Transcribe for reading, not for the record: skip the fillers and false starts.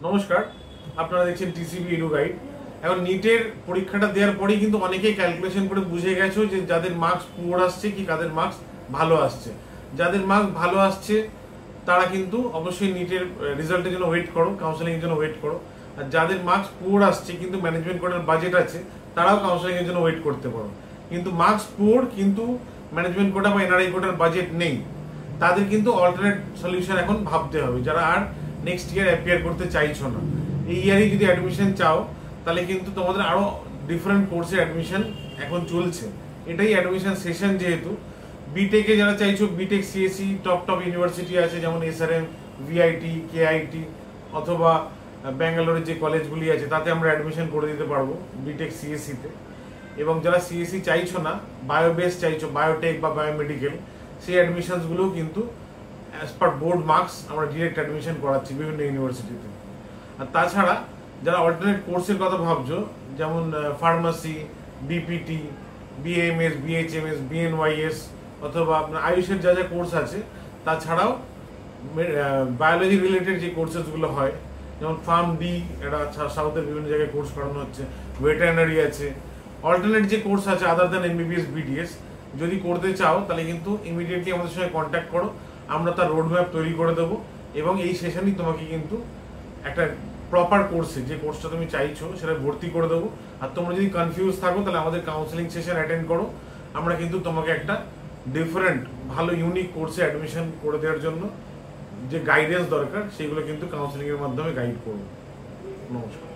নমস্কার, আপনারা দেখছেন টিসিবি এডু গাইড। এখন নিটের পরীক্ষাটা দেওয়ার পরেই কিন্তু অনেকেই ক্যালকুলেশন করে বুঝে গেছো যে যাদের মার্কস পুয়ার আসছে কি কাদের মার্কস ভালো আসছে। যাদের মার্কস ভালো আসছে তারা কিন্তু অবশ্যই নিটের রেজাল্টের জন্য ওয়েট করো, কাউন্সেলিং এর জন্য ওয়েট করো। আর যাদের মার্কস পুয়ার আসছে কিন্তু ম্যানেজমেন্ট কোটার বাজেট আছে, তারাও কাউন্সেলিং এর জন্য ওয়েট করতে পারো। কিন্তু মার্কস পুয়ার কিন্তু ম্যানেজমেন্ট কোটা বা এনআরআই কোটার বাজেট নেই, তাদের কিন্তু অল্টারনেট সলিউশন এখন ভাবতে হবে, যারা আর নেক্সট ইয়ার অ্যাপিয়ার করতে চাইছো না। এই ইয়ারে যদি অ্যাডমিশন চাও তাহলে কিন্তু তোমাদের আরো ডিফারেন্ট কোর্সে অ্যাডমিশন এখন চলছে। এটাই অ্যাডমিশন সেশন, যেহেতু বিটেকে যারা চাইছো, BTech CSC top top university আছে যেমন এসআরএম, ভিআইটি, কেআইটি অথবা ব্যাঙ্গালোরের যে কলেজগুলি আছে তাতে আমরা অ্যাডমিশন করে দিতে পারবো বিটেক সিএসসিতে। এবং যারা সিএসসি চাইছো না, বায়োবেস চাইছো, বায়োটেক বা বায়োমেডিকেল, সেই অ্যাডমিশনসগুলোও কিন্তু অ্যাজ পার বোর্ড মার্কস আমরা ডিরেক্ট অ্যাডমিশন করাচ্ছি বিভিন্ন ইউনিভার্সিটিতে। আর তাছাড়া যারা অল্টারনেট কোর্সের কথা ভাবছো, যেমন ফার্মাসি, বিপিটি, বিএমএস, বিএইচএমএস, বিএনওয়াইএস অথবা আপনার আয়ুষের যা যা কোর্স আছে, তাছাড়াও বায়োলজি রিলেটেড যে কোর্সেসগুলো হয়, যেমন ফার্ম বি, এটা সাউথের বিভিন্ন জায়গায় কোর্স করানো হচ্ছে, ভেটেরিনারি আছে, অল্টারনেট যে কোর্স আছে আদার দ্যান এমবিবিএস, বিডিএস, যদি করতে চাও তাহলে কিন্তু ইমিডিয়েটলি আমাদের সঙ্গে কন্ট্যাক্ট করো, আমরা তার রোড ম্যাপ তৈরি করে দেবো এবং এই সেশনই তোমাকে কিন্তু একটা প্রপার কোর্সে, যে কোর্সটা তুমি চাইছো সেটা ভর্তি করে দেবো। আর তোমরা যদি কনফিউজ থাকো তাহলে আমাদের কাউন্সেলিং সেশন অ্যাটেন্ড করো, আমরা কিন্তু তোমাকে একটা ডিফারেন্ট ভালো ইউনিক কোর্সে অ্যাডমিশন করে দেওয়ার জন্য যে গাইডেন্স দরকার সেগুলো কিন্তু কাউন্সেলিং এর মাধ্যমে গাইড করবো। নমস্কার।